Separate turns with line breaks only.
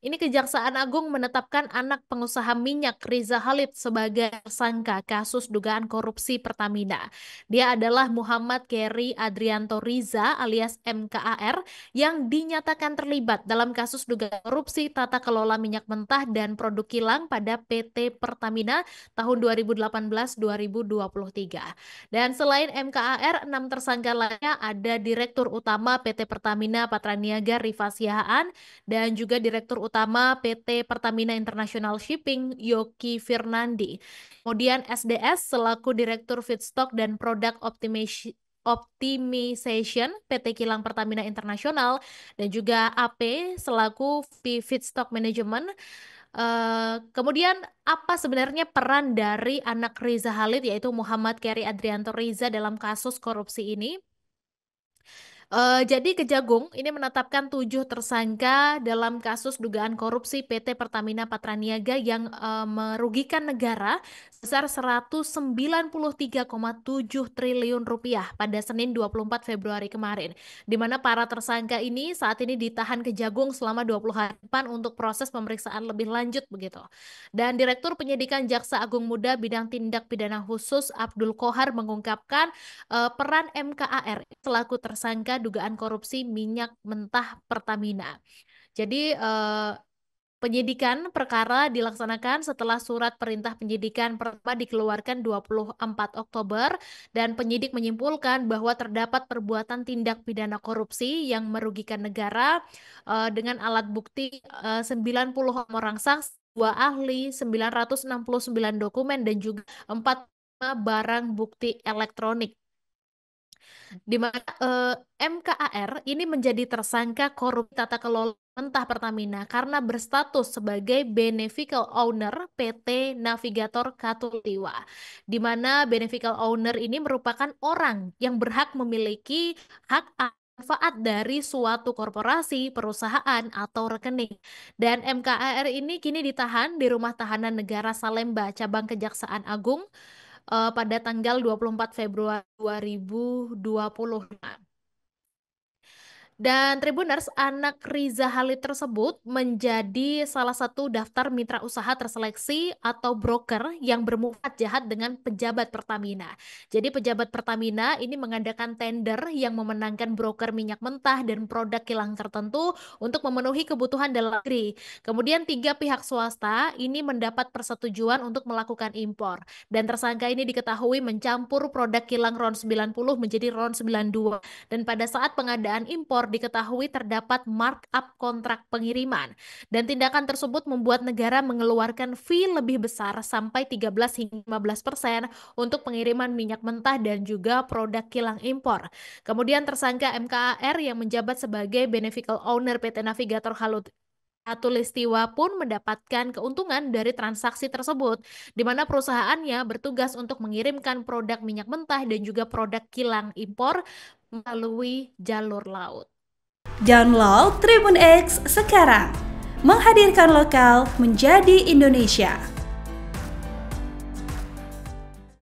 Ini Kejaksaan Agung menetapkan anak pengusaha minyak Riza Khalid sebagai tersangka kasus dugaan korupsi Pertamina. Dia adalah Muhammad Keri Adrianto Riza alias MKAR yang dinyatakan terlibat dalam kasus dugaan korupsi tata kelola minyak mentah dan produk kilang pada PT Pertamina tahun 2018-2023. Dan selain MKAR, 6 tersangka lainnya ada Direktur Utama PT Pertamina Patraniaga Rifa Siahaan dan juga Direktur Utama PT Pertamina International Shipping Yoki Firnandi. Kemudian SDS selaku Direktur Feedstock dan Product Optimization PT Kilang Pertamina Internasional dan juga AP selaku Feedstock Management. Kemudian apa sebenarnya peran dari anak Riza Khalid yaitu Muhammad Keri Adrianto Riza dalam kasus korupsi ini? Jadi Kejagung ini menetapkan 7 tersangka dalam kasus dugaan korupsi PT Pertamina Patraniaga yang merugikan negara sebesar 193,7 triliun rupiah pada Senin 24 Februari kemarin. Di mana para tersangka ini saat ini ditahan Kejagung selama 20 hari depan untuk proses pemeriksaan lebih lanjut begitu. Dan Direktur Penyidikan Jaksa Agung Muda Bidang Tindak Pidana Khusus Abdul Kohar mengungkapkan peran MKAR selaku tersangka dugaan korupsi minyak mentah Pertamina. Jadi penyidikan perkara dilaksanakan setelah surat perintah penyidikan pertama dikeluarkan 24 Oktober dan penyidik menyimpulkan bahwa terdapat perbuatan tindak pidana korupsi yang merugikan negara dengan alat bukti 90 orang saksi, 2 ahli, 969 dokumen dan juga 4 barang bukti elektronik di mana MKAR ini menjadi tersangka korupsi tata kelola mentah Pertamina karena berstatus sebagai beneficial owner PT Navigator Katuliwa, di mana beneficial owner ini merupakan orang yang berhak memiliki hak manfaat dari suatu korporasi, perusahaan, atau rekening. Dan MKAR ini kini ditahan di Rumah Tahanan Negara Salemba, Cabang Kejaksaan Agung pada tanggal 24 Februari 2025. Dan Tribuners, anak Riza Khalid tersebut menjadi salah satu daftar mitra usaha terseleksi atau broker yang bermuat jahat dengan pejabat Pertamina. Jadi pejabat Pertamina ini mengadakan tender yang memenangkan broker minyak mentah dan produk kilang tertentu untuk memenuhi kebutuhan dalam negeri. Kemudian 3 pihak swasta ini mendapat persetujuan untuk melakukan impor. Dan tersangka ini diketahui mencampur produk kilang RON 90 menjadi RON 92. Dan pada saat pengadaan impor diketahui terdapat markup kontrak pengiriman. Dan tindakan tersebut membuat negara mengeluarkan fee lebih besar sampai 13 hingga 15% untuk pengiriman minyak mentah dan juga produk kilang impor. Kemudian tersangka MKAR yang menjabat sebagai beneficial owner PT Navigator Katulistiwa pun mendapatkan keuntungan dari transaksi tersebut, di mana perusahaannya bertugas untuk mengirimkan produk minyak mentah dan juga produk kilang impor melalui jalur laut.
Download Tribun X sekarang, menghadirkan lokal menjadi Indonesia.